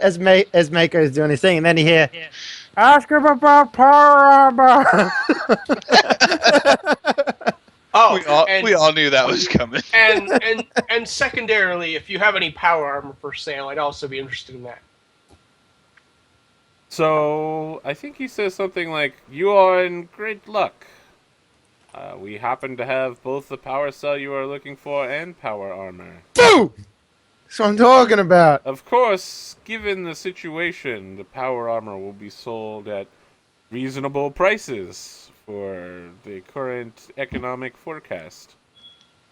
as Mako is doing his thing, and then you hear, "Ask him about power armor." Oh, we all knew that was coming. and secondarily, if you have any power armor for sale, I'd also be interested in that. So, I think he says something like, "You are in great luck. We happen to have both the power cell you are looking for and power armor. Boom! That's what I'm talking about. Of course, given the situation, the power armor will be sold at reasonable prices for the current economic forecast."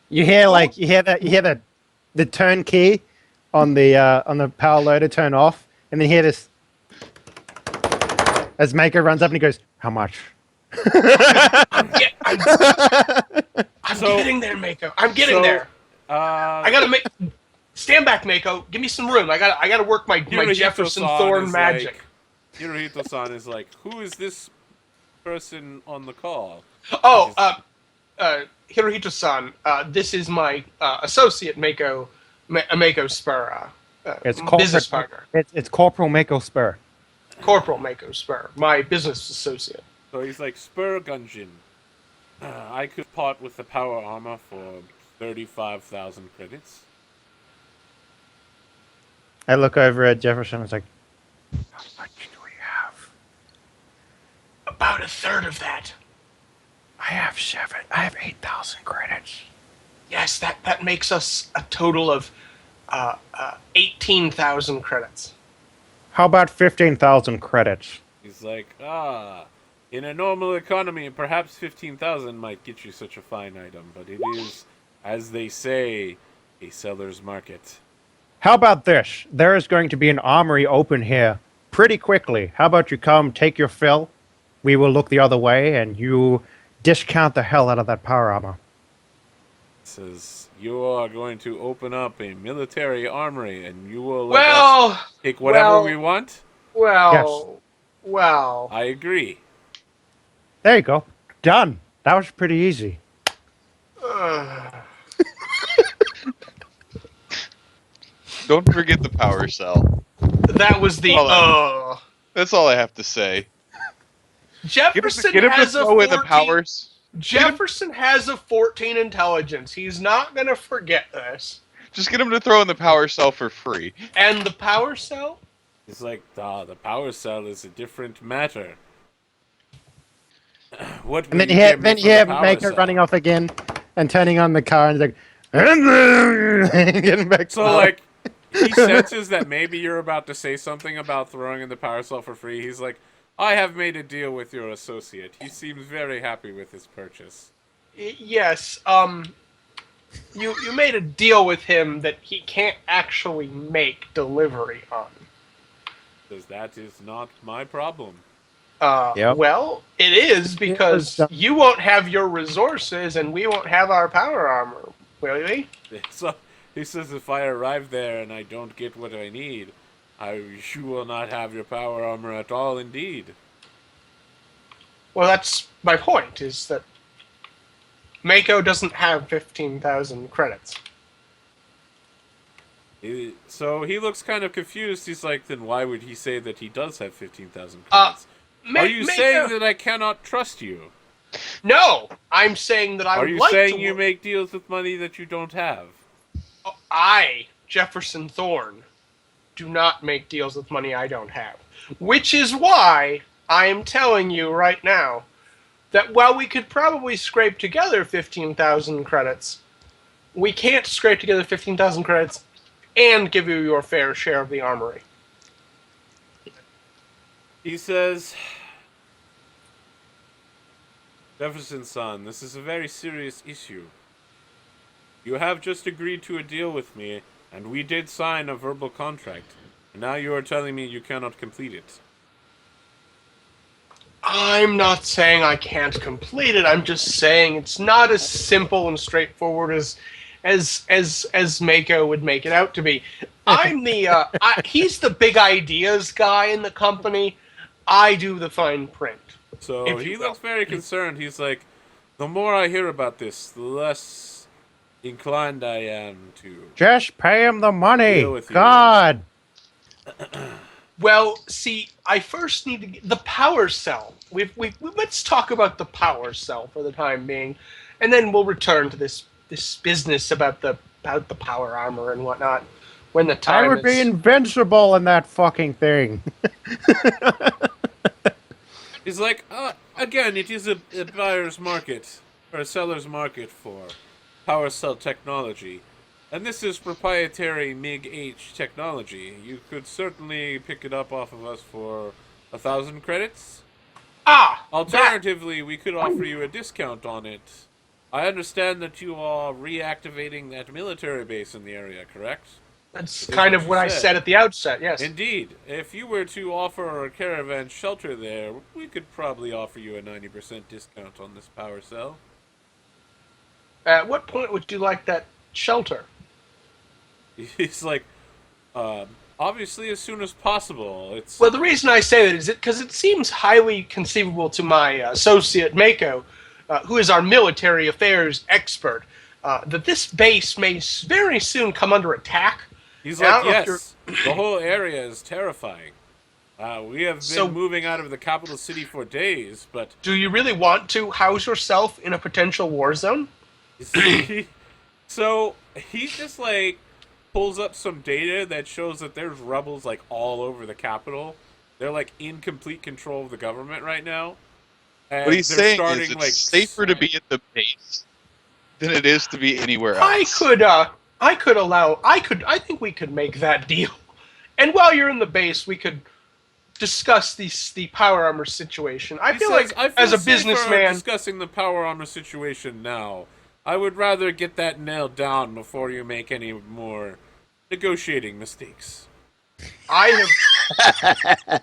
You hear the turn key on the power loader turn off, and then you hear this as Mako runs up and he goes, "How much?" I'm getting there, Mako. I'm getting there. I gotta stand back, Mako. Give me some room. I gotta work my Jefferson Thorn magic. Hirohito-san is like, "Who is this person on the call?" Oh, Hirohito-san. This is my associate Mako Spur. It's business partner. It's Corporal Mako Spur. Corporal Mako Spur, my business associate. So he's like, "Spur Gungeon. I could part with the power armor for 35,000 credits." I look over at Jefferson and it's like, "How much do we have?" About a third of that. I have 8,000 credits. Yes, that makes us a total of 18,000 credits. How about 15,000 credits? He's like, in a normal economy, perhaps 15,000 might get you such a fine item, but it is, as they say, a seller's market. How about this? There is going to be an armory open here pretty quickly. How about you come take your fill? We will look the other way, and you discount the hell out of that power armor. It says, "You are going to open up a military armory, and you will let us take whatever we want?" Well. I agree. There you go. Done. That was pretty easy. Don't forget the power cell. That was the That's all I have to say. Jefferson Get him has to a throw 14, in the powers. Jefferson has a 14 intelligence. He's not gonna forget this. Just get him to throw in the power cell for free. And the power cell? It's like, the power cell is a different matter. What? And then you have Mako running off again and turning on the car and he's like, getting back. So like, he senses that maybe you're about to say something about throwing in the power cell for free. He's like, "I have made a deal with your associate. He seems very happy with his purchase." Yes. You made a deal with him that he can't actually make delivery on. Because that is not my problem. Yep. Well, it is because you won't have your resources and we won't have our power armor, will we? So he says, "If I arrive there and I don't get what I need, you will not have your power armor at all, indeed." Well, that's my point, is that Mako doesn't have 15,000 credits. So he looks kind of confused. He's like, then why would he say that he does have 15,000 credits? Are you saying that I cannot trust you? No, I'm saying that I would like to... Are you saying you make deals with money that you don't have? I, Jefferson Thorn, do not make deals with money I don't have. Which is why I am telling you right now that while we could probably scrape together 15,000 credits, we can't scrape together 15,000 credits and give you your fair share of the armory. He says, "Jefferson-san, this is a very serious issue. You have just agreed to a deal with me, and we did sign a verbal contract. And now you are telling me you cannot complete it." I'm not saying I can't complete it. I'm just saying it's not as simple and straightforward as Mako would make it out to be. I'm the he's the big ideas guy in the company. I do the fine print. So he looks very concerned. He's like, "The more I hear about this, the less inclined I am to just pay him the money. deal with you." God. Well, see, I first need to get the power cell. Let's talk about the power cell for the time being, and then we'll return to this business about the power armor and whatnot when the I time would be is. invincible in that fucking thing. He's like, again, it is a buyer's market, or a seller's market for power cell technology. And this is proprietary MIG-H technology. You could certainly pick it up off of us for 1,000 credits. That Alternatively, we could offer you a discount on it. I understand that you are reactivating that military base in the area, correct? that's It is kind what of you what I said. said at the outset. Yes. Indeed. If you were to offer a caravan shelter there, we could probably offer you a 90% discount on this power cell. At what point would you like that shelter? He's like, obviously as soon as possible. It's Well, the reason I say that is because it seems highly conceivable to my associate Mako, who is our military affairs expert, that this base may very soon come under attack. He's And I like, don't know if yes, the whole area is terrifying. We have been moving out of the capital city for days, but Do you really want to house yourself in a potential war zone? so he just like pulls up some data that shows that there's rebels like all over the capital. They're like in complete control of the government right now. And What he's they're saying starting, is it's like, safer to be at the base than it is to be anywhere else. I think we could make that deal. And while you're in the base, we could discuss the power armor situation. I He feel says, like, I feel as a safer businessman, discussing the power armor situation now. I would rather get that nailed down before you make any more negotiating mistakes. I have.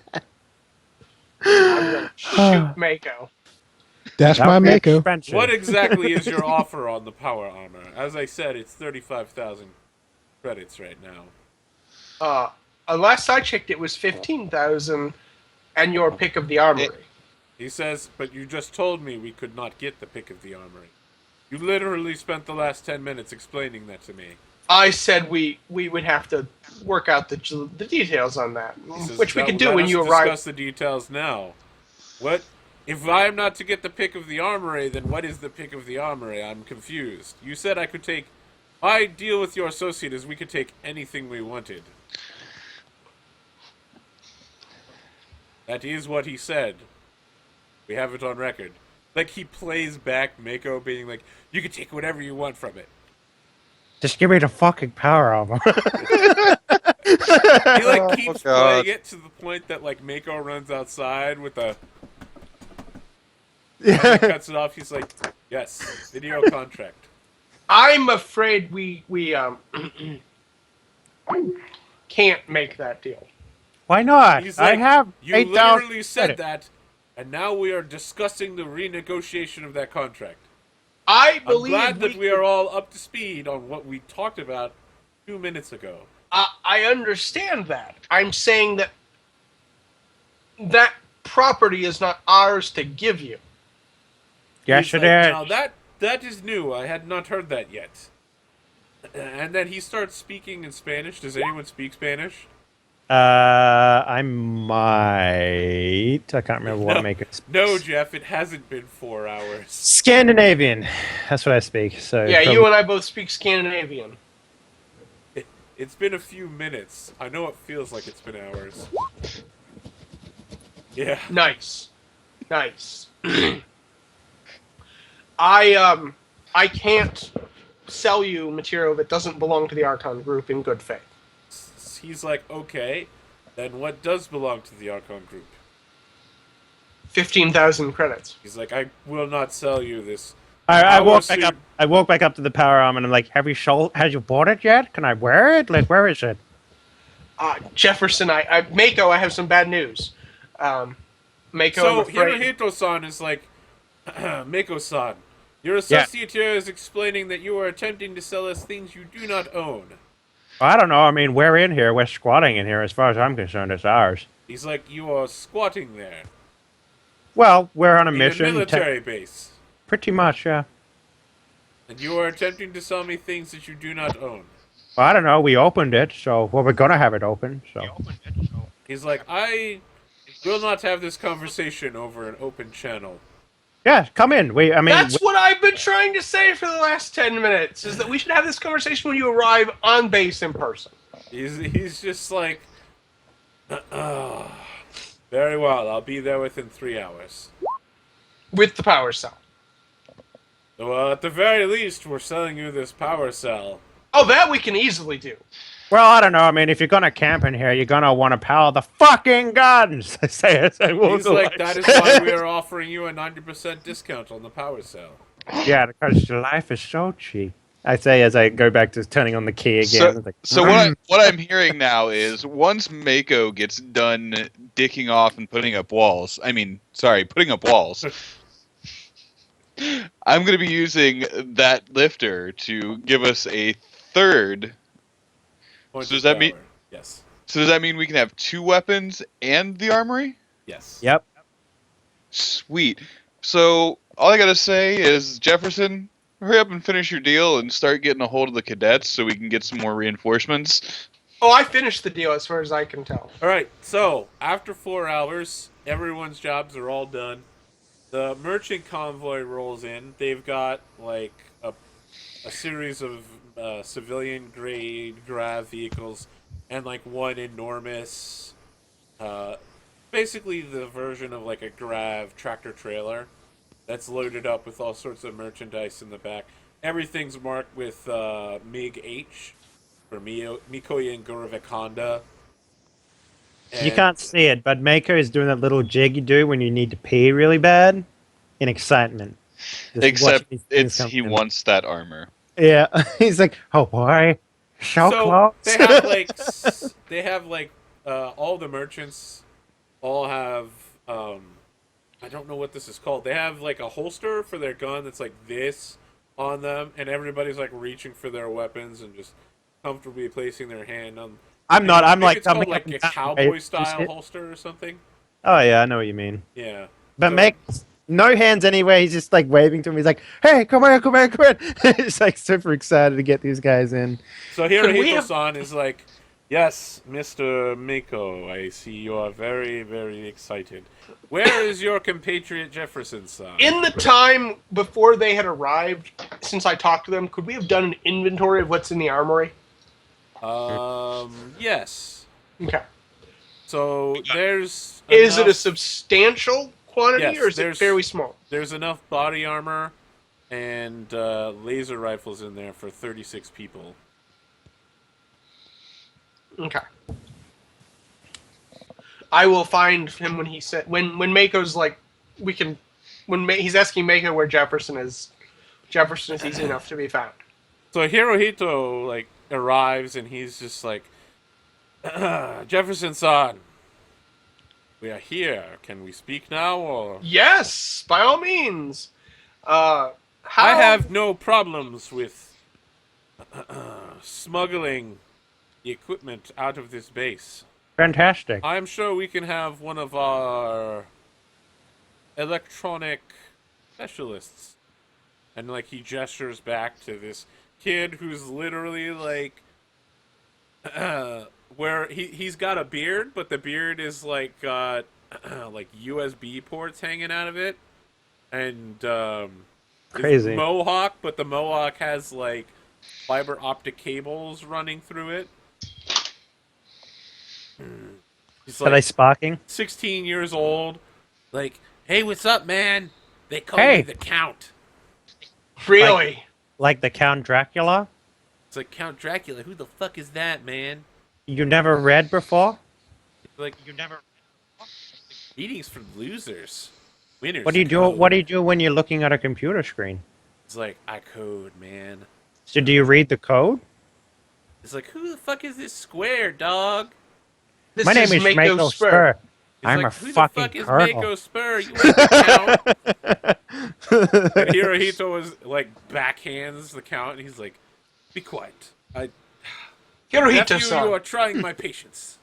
I'm gonna shoot Mako. That's That my would be Mako. expensive. What exactly is your offer on the power armor? As I said, it's 35,000 credits right now. Last I checked, it was 15,000, and your pick of the armory. He says, but you just told me we could not get the pick of the armory. You literally spent the last 10 minutes explaining that to me. I said we would have to work out the details on that, He says, which we "Let could do when us you discuss arrive. the details now. What? If I'm not to get the pick of the armory, then what is the pick of the armory? I'm confused. You said I could take... My deal with your associate is we could take anything we wanted. That is what he said. We have it on record. Like, he plays back Mako being like, you can take whatever you want from it. Just give me the fucking power armor. He, like, keeps God. playing it to the point that, like, Mako runs outside with a... Yeah. cuts it off. He's like, yes, video contract. I'm afraid we can't make that deal. Why not? He's I like, have you 8,000 literally said credit. that, and now we are discussing the renegotiation of that contract. I I'm believe glad that we are all up to speed on what we talked about 2 minutes ago. I understand that. I'm saying that that property is not ours to give you. Yes, He's it like, is. now that is new. I had not heard that yet. And then he starts speaking in Spanish. Does anyone speak Spanish? I might. I can't remember what make it. No, Jeff, it hasn't been 4 hours. Scandinavian. That's what I speak. So Yeah, probably- you and I both speak Scandinavian. It's been a few minutes. I know it feels like it's been hours. Yeah. Nice. I can't sell you material that doesn't belong to the Archon Group in good faith. He's like, okay, then what does belong to the Archon Group? 15,000 credits. He's like, I will not sell you this. I Mako walk back Suit. up. I walk back up to the power arm and I'm like, "Have you bought it yet? Can I wear it? Like, where is it?" Jefferson, Mako, I have some bad news. Mako, So I'm afraid... Hirohito-san is like, Mako-san, your associate here is explaining that you are attempting to sell us things you do not own. I don't know. I mean, we're in here. We're squatting in here. As far as I'm concerned, it's ours. He's like, you are squatting there. Well, we're on a In mission. a military base. Pretty much, yeah. And you are attempting to sell me things that you do not own. Well, I don't know. We opened it, so we're gonna have it open. So He's like, I will not have this conversation over an open channel. Yeah, come in. That's what I've been trying to say for the last 10 minutes, is that we should have this conversation when you arrive on base in person. He's just like, very well, I'll be there within 3 hours. With the power cell. Well, at the very least, we're selling you this power cell. Oh, that we can easily do. Well, I don't know. I mean, if you're gonna camp in here, you're gonna want to power the fucking guns. I say as I walk He's away. like, that is why we are offering you a 90% discount on the power cell. Yeah, because your life is so cheap. I say as I go back to turning on the key again. So, It's like, so what I'm hearing now is once Mako gets done dicking off and putting up walls, I'm going to be using that lifter to give us a third. Point So does of that mean- power. Yes. So does that mean we can have 2 weapons and the armory? Yes. Yep. Sweet. So all I got to say is, Jefferson, hurry up and finish your deal and start getting a hold of the cadets so we can get some more reinforcements. Oh, I finished the deal as far as I can tell. Alright, so, after 4 hours, everyone's jobs are all done. The merchant convoy rolls in. They've got, like, a series of civilian-grade grav vehicles and, like, one enormous, basically the version of, like, a grav tractor-trailer that's loaded up with all sorts of merchandise in the back. Everything's marked with MiG-H for Mikoyan Gorovic Honda. You can't see it, but Mako is doing that little jig you do when you need to pee really bad in excitement. Just Except watching these things he come in. wants that armor. Yeah, he's like, oh boy, so close. they have like all the merchants all have I don't know what this is called. They have like a holster for their gun that's like this on them, and everybody's like reaching for their weapons and just comfortably placing their hand on. I'm Maybe like it's called coming like up a and down, cowboy right? style holster or something. Oh yeah, I know what you mean. Yeah. But So- make no hands anyway. He's just like waving to him. He's like, "Hey, come on, come on, come on!" He's like super excited to get these guys in. So Could we Hirohito-san is like, yes, Mr. Mako, I see you are very, very excited. Where is your compatriot Jefferson-san? In the time before they had arrived, since I talked to them, could we have done an inventory of what's in the armory? Yes. Okay. So there's Is it a enough- substantial quantity, Yes, or is it there's- fairly small? There's enough body armor and laser rifles in there for 36 people. Okay. I will find him when he said when Mako's like we can he's asking Mako where Jefferson is. Jefferson is easy enough to be found. So Hirohito like arrives and he's just like, Jefferson-san, we are here. Can we speak now or? Yes, by all means. How I have no problems with smuggling the equipment out of this base. Fantastic. I'm sure we can have one of our electronic specialists. And, like, he gestures back to this kid who's literally, like, where he's got a beard, but the beard is, like, got, like, USB ports hanging out of it. And, Crazy. it's mohawk, but the mohawk has, like, fiber optic cables running through it. He's Are they sparking? 16 years old. Like, hey, what's up, man? They call Hey. me the Count. really? Like the Count Dracula? It's like, Count Dracula, who the fuck is that, man? You never read before? Like, you never... Meetings for losers. Winners What do you do? code. What do you do when you're looking at a computer screen? It's like, I code, man. So do you read the code? It's like, who the fuck is this square, dog? This My name is Mako Spur. It's I'm like, a who fucking the fuck is colonel. Mako Spur? You ain't the Count. And Hirohito was like backhands the Count, and he's like, "Be quiet, nephew, you Hirohito-san. are trying my patience."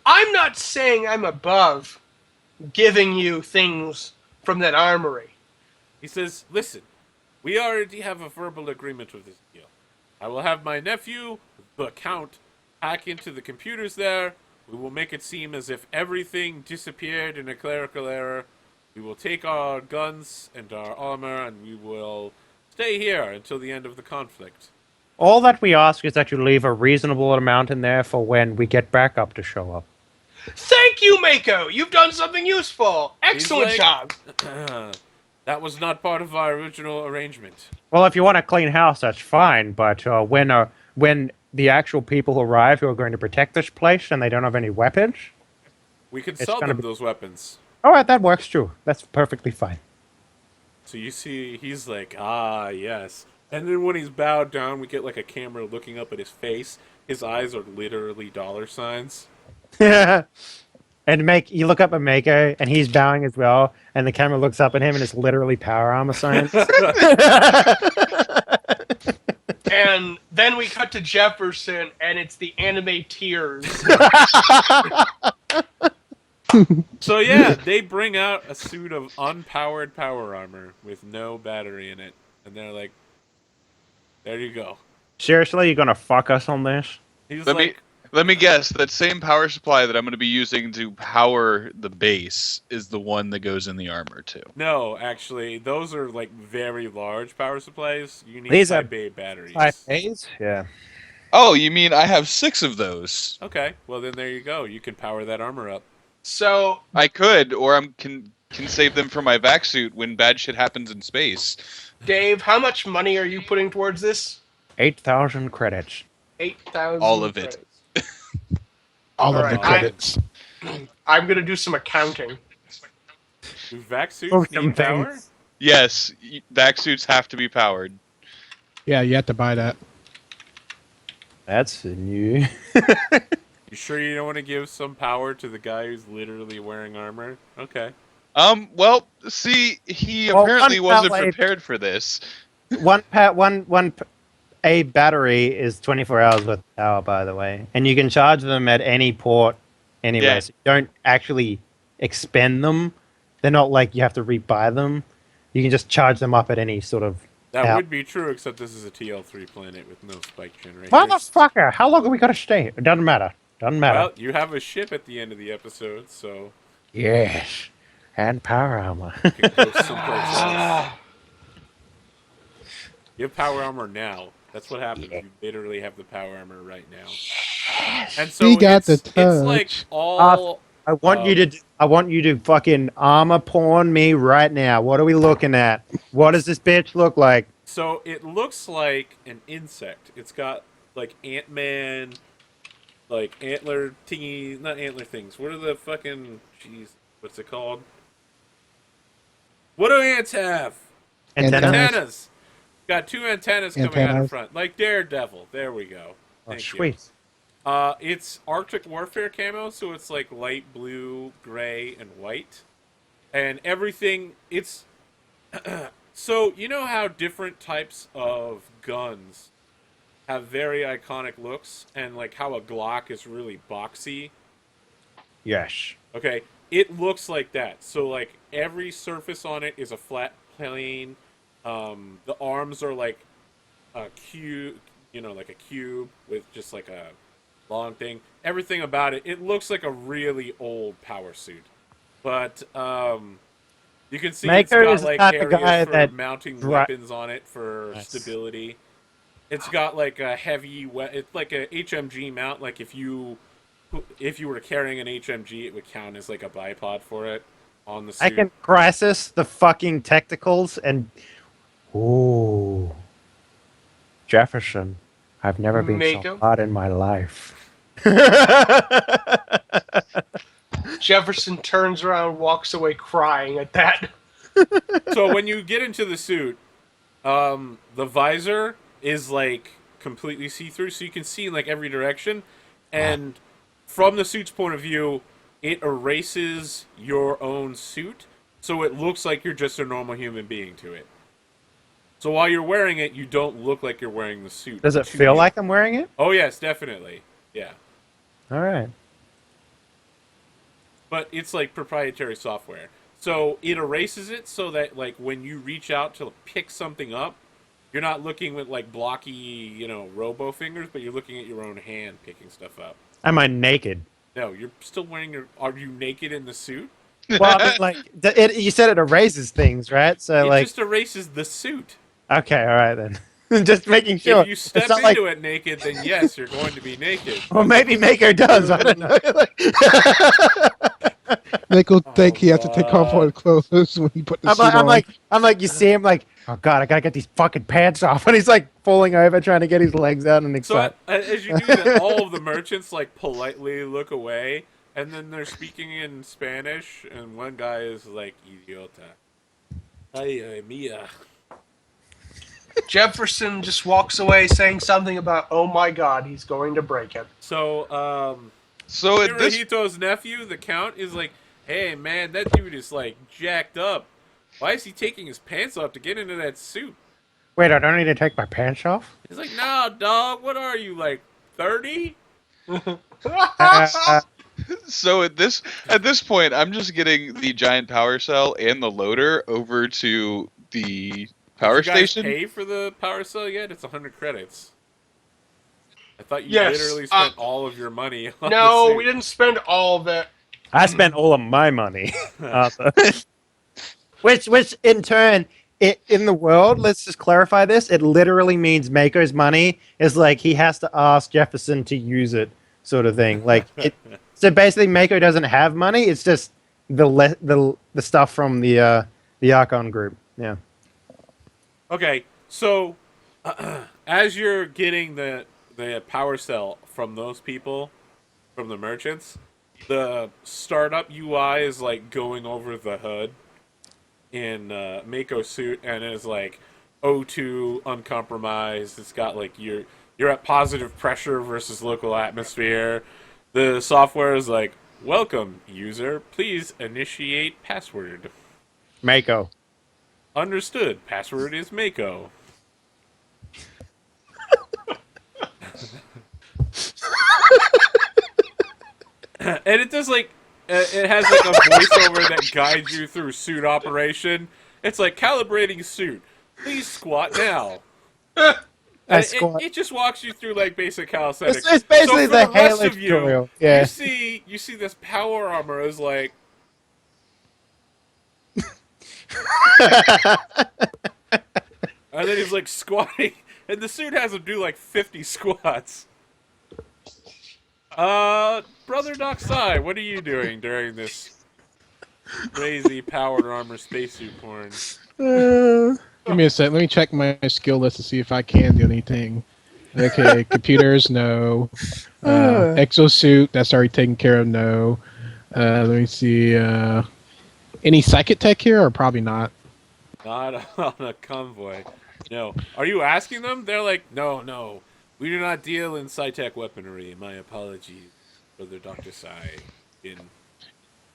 I'm not saying I'm above giving you things from that armory. He says, "Listen, we already have a verbal agreement with this deal. I will have my nephew, the Count, hack into the computers there, We will make it seem as if everything disappeared in a clerical error. We will take our guns and our armor, and we will stay here until the end of the conflict. All that we ask is that you leave a reasonable amount in there for when we get backup to show up. Thank you, Mako. You've done something useful. Excellent He's job. That was not part of our original arrangement. Well, if you want a clean house, that's fine. But when the actual people arrive who are going to protect this place and they don't have any weapons, We could It's sell gonna them be- those weapons. all right, that works too. That's perfectly fine. So you see, he's like, ah, yes. And then when he's bowed down, we get like a camera looking up at his face. His eyes are literally dollar signs. And you look up at Mako, and he's bowing as well, and the camera looks up at him, and it's literally power armor signs. And then we cut to Jefferson, and it's the anime tears. So yeah, they bring out a suit of unpowered power armor with no battery in it. And they're like, there you go. Seriously, you're gonna fuck us on this? He's Let me guess. That same power supply that I'm going to be using to power the base is the one that goes in the armor too. no, actually, those are like very large power supplies. You need These are Type A batteries. 5As? Yeah. Oh, you mean I have 6 of those? Okay, well then there you go. You can power that armor up. So, I could, or I can save them for my vac suit when bad shit happens in space. Dave, how much money are you putting towards this? 8,000 credits. 8,000. All of it. credits. All of the Alright, credits. I'm gonna do some accounting. Do vac suits Oh, some need power? things. Yes, vac suits have to be powered. Yeah, you have to buy that. That's new. You sure you don't want to give some power to the guy who's literally wearing armor? Okay. Well, see, he Well, apparently one wasn't valet- prepared for this. A battery is 24 hours worth of power, by the way, and you can charge them at any port anywhere. Yeah. So you don't actually expend them. They're not like you have to rebuy them. You can just charge them up at any sort of. That Yeah. would be true, except this is a TL3 planet with no spike generators. Motherfucker! How long have we got to stay? It doesn't matter. Doesn't matter. Well, you have a ship at the end of the episode, so Yes, and power armor. you can go someplace else. You have power armor now. That's what happens. Yeah. You literally have the power armor right now. And so He got it's, the it's like touch. all. I want you to fucking armor porn me right now. What are we looking at? What does this bitch look like? So it looks like an insect. It's got like Ant-Man, like antler thingy, not antler things. What are the fucking, jeez, what's it called? What do ants have? Antenna? Antennas. Got 2 antennas coming out in Antennas. front, like Daredevil. There we go. Oh, Thank you. sweet. It's Arctic Warfare camo, so it's like light blue, gray, and white. And everything, it's... So, you know how different types of guns have very iconic looks, and like how a Glock is really boxy? Yes. Okay, it looks like that. So, like, every surface on it is a flat plane. The arms are like a cube, like a cube with just like a long thing. Everything about it, it looks like a really old power suit. But you can see it's Mako got is the like type of guy areas for that mounting dri- weapons on it for Nice. stability. It's got like a heavy, it's like a HMG mount. Like if you were carrying an HMG, it would count as like a bipod for it on the suit. I can crisis the fucking tacticals and. Ooh. Jefferson. I've never been Mako? so hot in my life. Jefferson turns around, walks away crying at that. So when you get into the suit, the visor is like completely see-through, so you can see in like every direction. And from the suit's point of view, it erases your own suit, so it looks like you're just a normal human being to it. So while you're wearing it, you don't look like you're wearing the suit. Does it to feel you. like I'm wearing it? Oh yes, definitely. Yeah. All right. But it's like proprietary software. So it erases it so that like when you reach out to pick something up, you're not looking with like blocky, robo fingers, but you're looking at your own hand picking stuff up. Am I naked? No, you're still wearing your. Are you naked in the suit? Well, I mean, like, you said it erases things, right? So, It like, just erases the suit. okay, all right then. Just making sure. If you It's step not like, into it naked, then yes, you're going to be naked. well, maybe Mako does. I don't know. Make him think he has to take off all God. his clothes when he put the I'm suit like, on. I'm like, you see him like, oh god, I gotta get these fucking pants off, and he's like falling over, trying to get his legs out, and So excited. as you do that, all of the merchants like politely look away, and then they're speaking in Spanish, and one guy is like, "Idiota, ay mía." Jefferson just walks away saying something about, oh my god, he's going to break it. So So at this, Hirohito's nephew, the Count, is like, "Hey man, that dude is like jacked up. Why is he taking his pants off to get into that suit?" Wait, I don't need to take my pants off. He's like, "Nah, dog. What are you, like 30?" so at this point, I'm just getting the giant power cell and the loader over to the power Did you guys station. pay for the power cell yet? It's 100 credits. I thought you Yes, literally spent all of your money on the No, suit. we didn't spend all of it. I spent all of my money, Arthur. which in turn, in the world, let's just clarify this. It literally means Mako's money is like he has to ask Jefferson to use it, sort of thing. Like so basically, Mako doesn't have money. It's just the stuff from the Archon Group. Yeah. Okay, so as you're getting the power cell from those people, from the merchants, the startup UI is like going over the hood in Mako Suit, and is like O2 uncompromised. It's got like you're at positive pressure versus local atmosphere. The software is like, "Welcome, user. Please initiate password." Mako. Understood. Password is Mako. And it does like it has like a voiceover that guides you through suit operation. It's like calibrating suit. Please squat now. And it just walks you through like basic calisthenics. It's basically So for the rest Halo of you, tutorial. Yeah. you see this power armor is like and then he's like squatting, and the suit has him do like 50 squats. Brother Doc Sai, what are you doing during this crazy powered armor spacesuit porn? Give me a sec. Let me check my skill list to see if I can do anything. Okay, computers, no. Exosuit, that's already taken care of, no. Let me see. Any psychic tech here, or probably not? Not on a convoy. No. Are you asking them? They're like, no. We do not deal in Sci-Tech weaponry. My apologies, Brother Dr. Sai.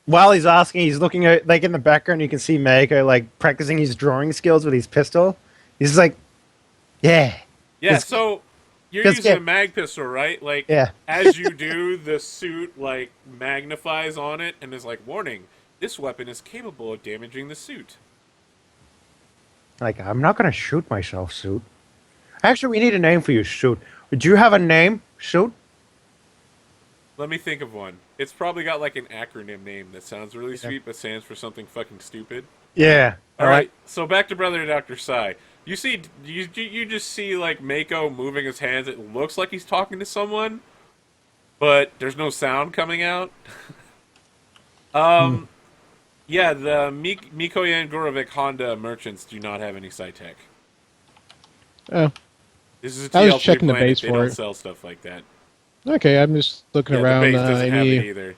While he's asking, he's looking at, like, in the background, you can see Mako, like, practicing his drawing skills with his pistol. He's like, yeah. Yeah, It's- so you're it's using a good. mag pistol, right? Like, Yeah. as you do, the suit, like, magnifies on it and is like, warning, this weapon is capable of damaging the suit. Like, I'm not going to shoot myself, Suit. Actually, we need a name for you, Suit. Do you have a name, Suit? Let me think of one. It's probably got, like, an acronym name that sounds really sweet but stands for something fucking stupid. Yeah. All right, so back to Brother Dr. Sai. You see, you just see like Mako moving his hands. It looks like he's talking to someone, but there's no sound coming out. Yeah, the Mikoyan Gorovic Honda merchants do not have any Sci-Tech. Oh, This is a I was TLC checking the planet. base They for don't it. sell stuff like that. okay. I'm just looking Yeah, around. the base doesn't have it Any? either.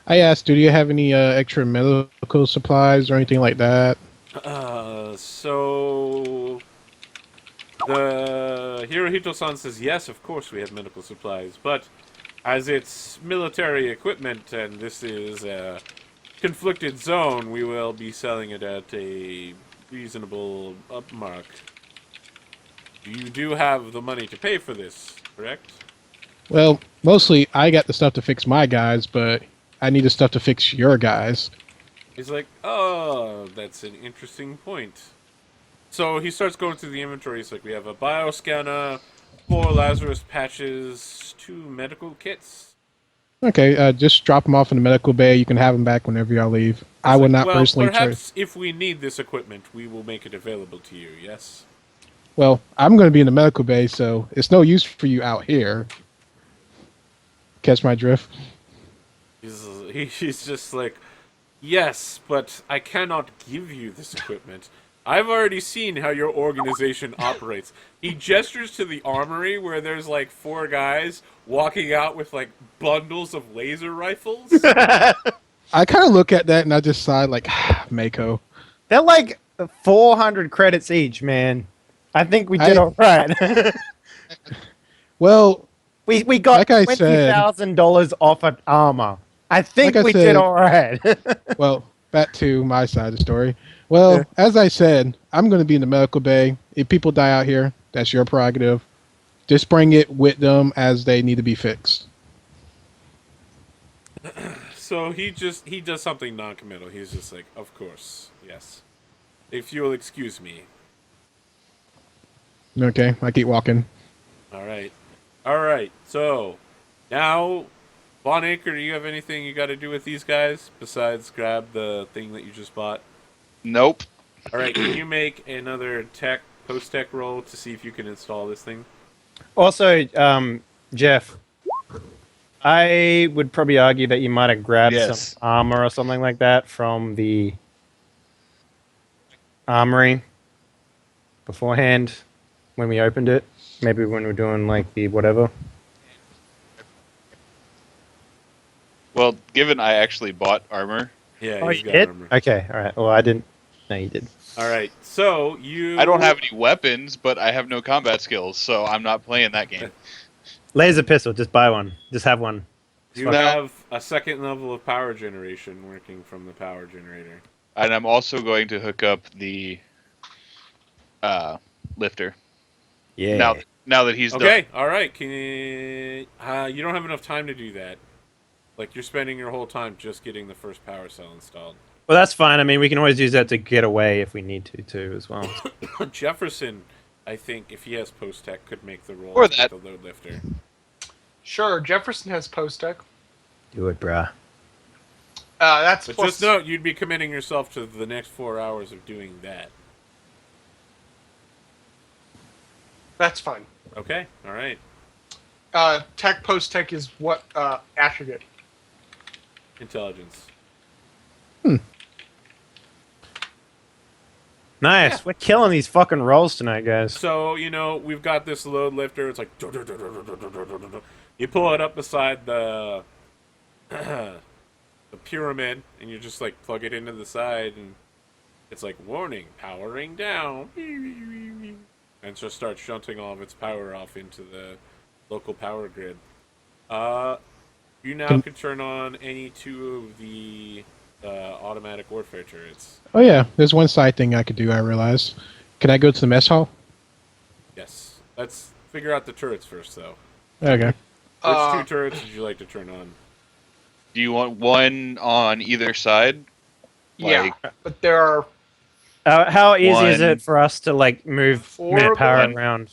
I asked, do you have any extra medical supplies or anything like that? So the Hirohito-san says, yes, of course we have medical supplies, but as it's military equipment and this is a conflicted zone, we will be selling it at a reasonable upmark. You do have the money to pay for this, correct? Well, mostly I got the stuff to fix my guys, but I need the stuff to fix your guys. He's like, oh, that's an interesting point. So he starts going through the inventory. He's like, we have a bioscanner, 4 Lazarus patches, 2 medical kits. Okay, just drop them off in the medical bay. You can have them back whenever y'all leave. I will not well, personally perhaps if we need this equipment, we will make it available to you, yes? Well, I'm going to be in the medical bay, so it's no use for you out here. Catch my drift? He's just like, yes, but I cannot give you this equipment. I've already seen how your organization operates. He gestures to the armory where there's like 4 guys walking out with like bundles of laser rifles. I kind of look at that and I just sigh like, Mako. They're like 400 credits each, man. I think we did all right. Well, we got like I said, $20,000 off an armor. I think Like I we said- did all right. well, back to my side of the story. Well, as I said, I'm going to be in the medical bay. If people die out here, that's your prerogative. Just bring it with them as they need to be fixed. So he does something non-committal. He's just like, of course, yes. If you'll excuse me. Okay, I keep walking. All right. So now, Von Acre, do you have anything you got to do with these guys besides grab the thing that you just bought? Nope. All right, can you make another post-tech roll to see if you can install this thing? Also, Jeff, I would probably argue that you might have grabbed Yes. some armor or something like that from the Armory beforehand when we opened it. Maybe when we're doing like the whatever. Well, given I actually bought armor, Yeah, Oh, he's you got did? armor. Okay, all right. Well, I didn't. No, you did. All right, so you... I don't have any weapons, but I have no combat skills, so I'm not playing that game. Laser pistol. Just buy one. Just have one. You have a second level of power generation working from the power generator. And I'm also going to hook up the lifter. Yeah. Now that he's Okay, done. all right. Can you... you don't have enough time to do that. Like, you're spending your whole time just getting the first power cell installed. Well, that's fine. I mean, we can always use that to get away if we need to, too, as well. Jefferson, I think, if he has post-tech, could make the roll Or with that. the load lifter. Sure, Jefferson has Postech. Do it, brah. That's But plus. just note, you'd be committing yourself to the next 4 hours of doing that. That's fine. Okay, all right. Tech Postech is what attribute? Intelligence. Nice. Yeah. We're killing these fucking rolls tonight, guys. So, we've got this load lifter. It's like... You pull it up beside the the pyramid, and you just, like, plug it into the side, and it's like, warning, powering down. And just starts shunting all of its power off into the local power grid. You now can turn on any 2 of the automatic warfare turrets. Oh yeah, there's one side thing I could do, I realized. Can I go to the mess hall? Yes. Let's figure out the turrets first, though. Okay. Which 2 turrets would you like to turn on? Do you want one on either side? Yeah, but there are How easy is One. it for us to like move 4 power one. around?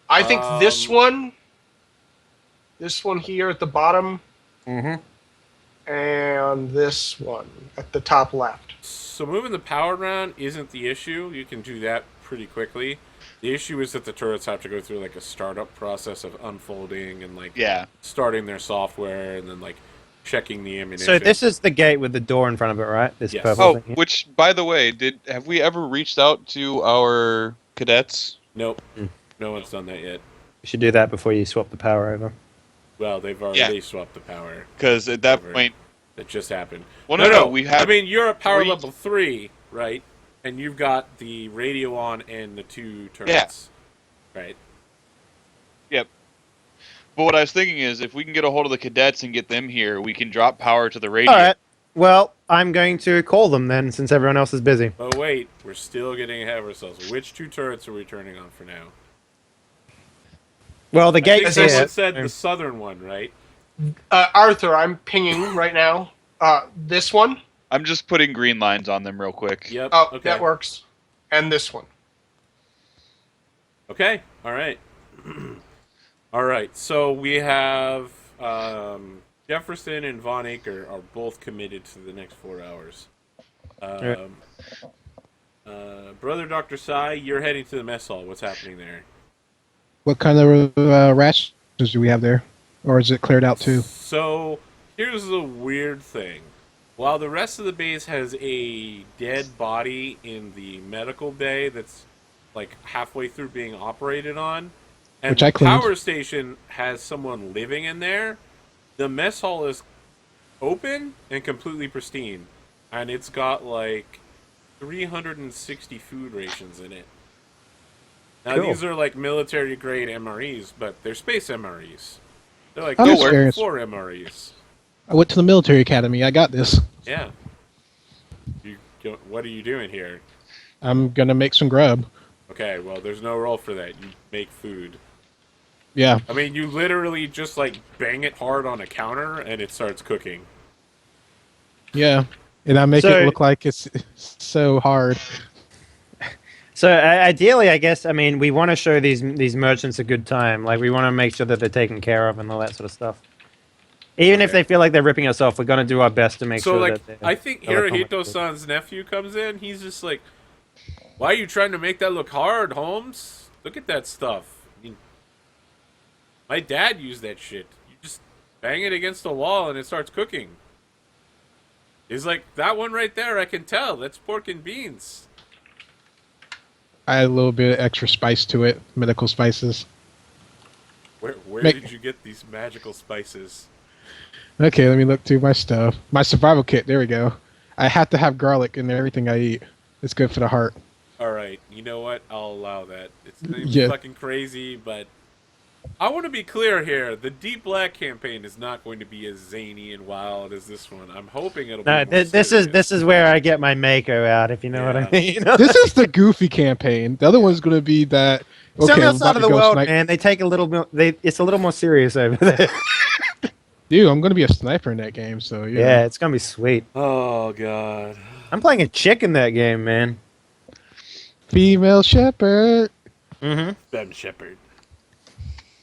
I think this one here at the bottom, Mm-hmm. and this one at the top left. So moving the power around isn't the issue. You can do that pretty quickly. The issue is that the turrets have to go through like a startup process of unfolding and like starting their software and then like checking the ammunition. So this is the gate with the door in front of it, right? This Yes. purple Oh, thing here? which, by the way, have we ever reached out to our cadets? Nope. No one's done that yet. You should do that before you swap the power over. Well, they've already swapped the power. Because at that Over. point, That just happened. well, no, we have. I mean, you're at power 3. level 3, right? And you've got the radio on and the 2 turrets. Right. Yep. But what I was thinking is, if we can get a hold of the cadets and get them here, we can drop power to the radio. All right. Well, I'm going to call them then, since everyone else is busy. But wait, we're still getting ahead of ourselves. Which 2 turrets are we turning on for now? Well, the I think gate's someone here. said the southern one, right? Arthur, I'm pinging right now. This one. I'm just putting green lines on them real quick. Yep. Oh, okay. that works. And this one. Okay. All right. All right. So we have Jefferson and Von Aker are both committed to the next 4 hours. Brother Dr. Sai, you're heading to the mess hall. What's happening there? What kind of rations do we have there? Or is it cleared out too? So, here's the weird thing. While the rest of the base has a dead body in the medical bay that's like halfway through being operated on, and Which I the cleaned. power station has someone living in there, the mess hall is open and completely pristine. And it's got like 360 food rations in it. Now, Cool. these are like military grade MREs, but they're space MREs. They're like I'm level experienced. 4 MREs. I went to the military academy. I got this. Yeah. What are you doing here? I'm gonna make some grub. Okay, well, there's no role for that. You make food. Yeah. I mean, you literally just like bang it hard on a counter and it starts cooking. Yeah. And I make So- it look like it's so hard. So ideally, I guess, I mean, we want to show these merchants a good time. Like, we want to make sure that they're taken care of and all that sort of stuff. Even if Okay. they feel like they're ripping us off, we're going to do our best to make So, sure like, that I think they're Hirohito-san's nephew comes in. He's just like, why are you trying to make that look hard, Holmes? Look at that stuff. I mean, my dad used that shit. You just bang it against the wall and it starts cooking. He's like, that one right there, I can tell. That's pork and beans. I add a little bit of extra spice to it, medical spices. Where Make- did you get these magical spices? Okay, let me look through my stuff. My survival kit, there we go. I have to have garlic in everything I eat. It's good for the heart. Alright, you know what? I'll allow that. It's Yeah. fucking crazy, but I want to be clear here. The Deep Black campaign is not going to be as zany and wild as this one. I'm hoping it'll be No, more this serious. is where I get my Mako out, if you know what I Yeah. mean. This is the goofy campaign. The other one's going to be that. It's Okay, on the I'm outside about of to the go world, snipe. man. They take a little more. It's a little more serious over there. Dude, I'm going to be a sniper in that game, so yeah. Yeah, it's gonna be sweet. Oh, God. I'm playing a chick in that game, man. Female shepherd. Mm-hmm. Them Shepherd.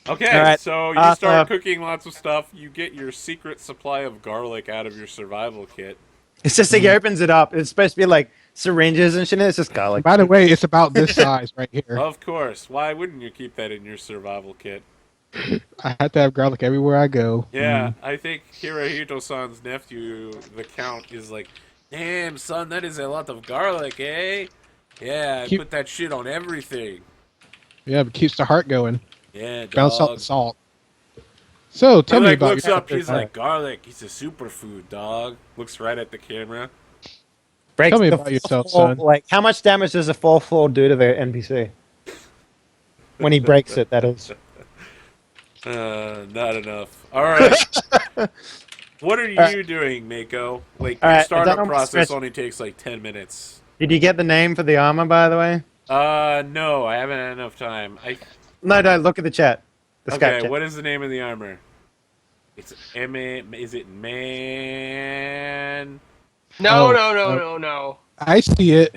Okay, All right, so you start uh, cooking lots of stuff. You get your secret supply of garlic out of your survival kit. It's just like he opens it up. It's supposed to be like syringes and shit. It's just garlic. By the way, it's about this size right here. Of course. Why wouldn't you keep that in your survival kit? I have to have garlic everywhere I go. Yeah, I think Hirohito-san's nephew, the Count, is like, damn, son, that is a lot of garlic, eh? Yeah, I Keep- put that shit on everything. Yeah, but keeps the heart going. Yeah, Bounce out dog. the salt. So, tell He me like about looks your up, he's like, garlic, he's a superfood, dog. Looks right at the camera. Breaks Tell me the about yourself, full- son. Like, how much damage does a 4/4 do to the NPC? When he breaks it, that is. Not enough. Alright. What are you doing, Mako? Like, All your right, I startup don't process stretch- only takes like 10 minutes. Did you get the name for the armor, by the way? No, I haven't had enough time. No, look at the chat. The Skype Okay, chat. what is the name of the armor? It's is it man? No, Oh, no, no, oh. no, no. I see it.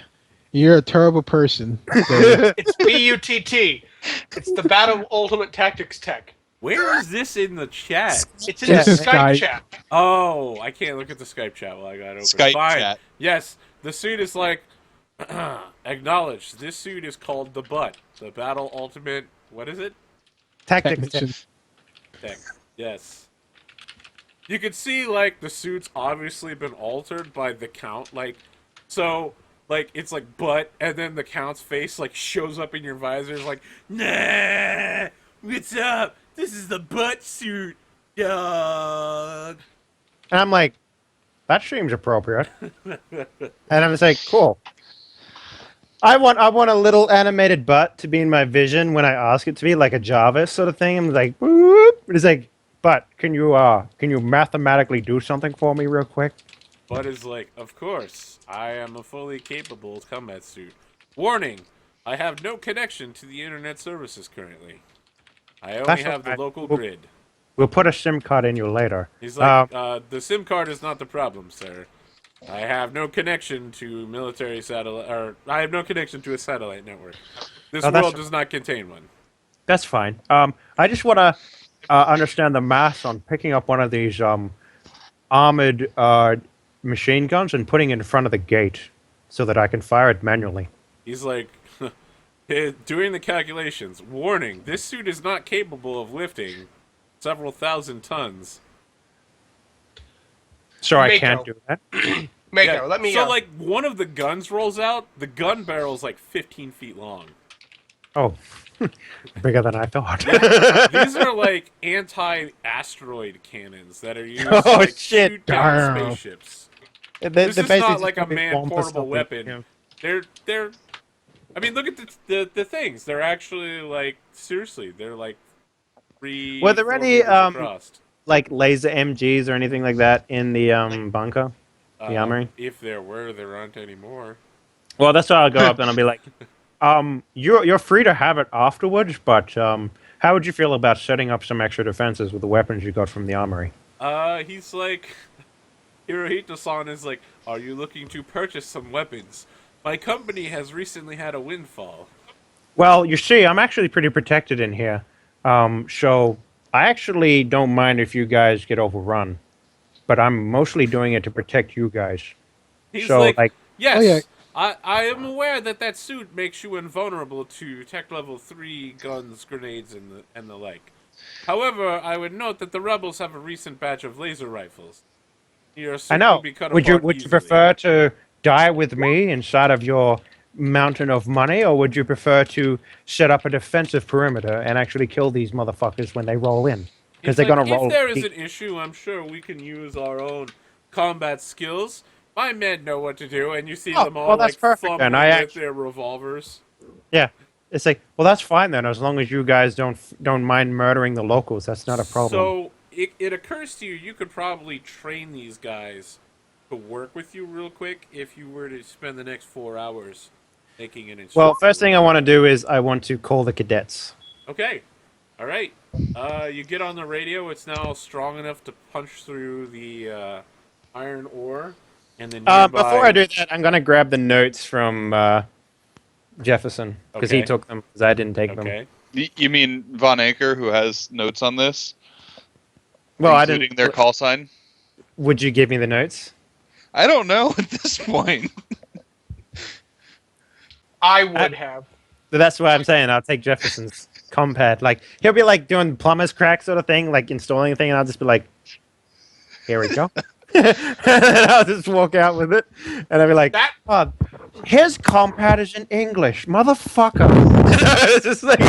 You're a terrible person. So, It's BUTT. It's the Battle Ultimate Tactics Tech. Where is this in the chat? It's in the It's in Skype Skype. chat. Oh, I can't look at the Skype chat while I got it open. Skype Fine. chat. Yes, the suit is like acknowledge. This suit is called the Butt. The Battle Ultimate. What is it? Tactics. technician. Tech. Yes. You can see like the suit's obviously been altered by the Count. Like, so like it's like butt, and then the Count's face like shows up in your visor. It's like, nah, what's up? This is the Butt suit, dog. And I'm like, that stream's appropriate. And I'm just like, cool. I want a little animated butt to be in my vision when I ask it to be, like a Jarvis sort of thing. I'm like, whoop. It's like, but can you mathematically do something for me real quick? Butt is like, of course, I am a fully capable combat suit. Warning, I have no connection to the internet services currently. I only That's have the alright. local Well- grid. We'll put a SIM card in you later. He's like, the SIM card is not the problem, sir. I have no connection to military satellite, or I have no connection to a satellite network. This Oh, that's- world does not contain one. That's fine. I just want to understand the math on picking up one of these armored machine guns and putting it in front of the gate so that I can fire it manually. He's like, doing the calculations. Warning, this suit is not capable of lifting several thousand tons. So I Mako. can't do that. Mako, Yeah, let me. So, like, one of the guns rolls out, the gun barrel's like 15 feet long. Oh, bigger than I thought. These are like anti-asteroid cannons that are used Oh, to like, shit. shoot down Darn. spaceships. They're This is basically not just like a gonna be bomb for man-portable something, weapon. yeah. They're. I mean, look at the things. They're actually like seriously. They're like 3. Were there 4 any meters across. like laser MGs or anything like that in the bunker, the armory? If there were, there aren't anymore. Well, that's why I'll go up and I'll be like, you're free to have it afterwards, but how would you feel about setting up some extra defenses with the weapons you got from the armory? He's like, Hirohito-san is like, are you looking to purchase some weapons? My company has recently had a windfall. Well, you see, I'm actually pretty protected in here, so I actually don't mind if you guys get overrun, but I'm mostly doing it to protect you guys. He's So, like, yes, Oh, yeah. I am aware that suit makes you invulnerable to tech level 3 guns, grenades, and the like. However, I would note that the rebels have a recent batch of laser rifles. Your suit I know. will be cut Would you apart easily. prefer to die with me inside of your mountain of money, or would you prefer to set up a defensive perimeter and actually kill these motherfuckers when they roll in? Because It's they're like, gonna roll. if there is deep. an issue, I'm sure we can use our own combat skills. My men know what to do, and you see Oh, them all well, that's like perfect fumbling then. I with their revolvers. Yeah, it's like, well, that's fine then, as long as you guys don't mind murdering the locals. That's not a problem. So it occurs to you could probably train these guys to work with you real quick if you were to spend the next 4 hours making an instructor. Well, first thing I want to do is I want to call the cadets. Okay. All right. You get on the radio. It's now strong enough to punch through the iron ore. And then Before I do that, I'm gonna grab the notes from Jefferson because he Okay. took them because I didn't take them. Okay. You mean Von Aker, who has notes on this, Well, I including didn't. their call sign? Would you give me the notes? I don't know at this point. I would have. But that's what I'm saying. I'll take Jefferson's compad. Like he'll be like doing plumber's crack sort of thing, like installing a thing, and I'll just be like, "Here we go." And then I'll just walk out with it, and I'll be like, That- "Oh, his compad is in English, motherfucker." It's just like,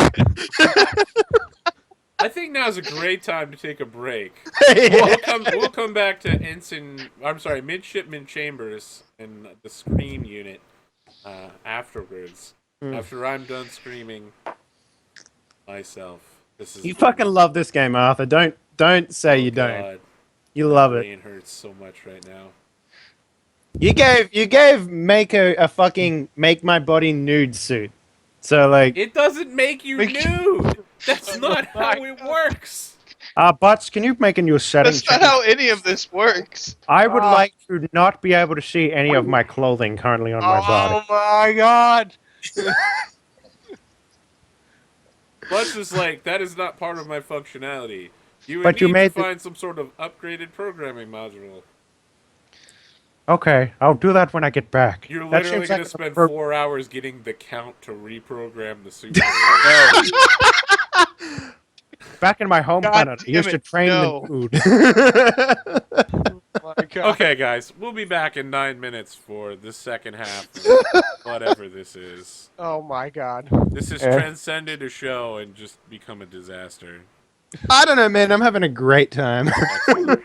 I think now's a great time to take a break. yeah. We'll come back to Midshipman Chambers and the Scream unit afterwards. After I'm done screaming myself. This is You fucking love this game, Arthur. Don't say you don't. God, You love my it. brain hurts so much right now. You gave Mako a fucking make my body nude suit. So like, It doesn't make you nude. That's not how it works. Butts, can you make a new setting? That's not how any of this works. I would like to not be able to see any of my clothing currently on my body. my god! Plus, is like that is not part of my functionality. You would But you need made to find some sort of upgraded programming module. Okay, I'll do that when I get back. You're That literally seems going like to spend a 4 hours getting the count to reprogram the super. No. Back in my home God planet, I damn used to it, train no. them food. My god. Okay, guys, we'll be back in 9 minutes for the second half of whatever this is. Oh my god. This has Eh. transcended a show and just become a disaster. I don't know, man. I'm having a great time. Excellent.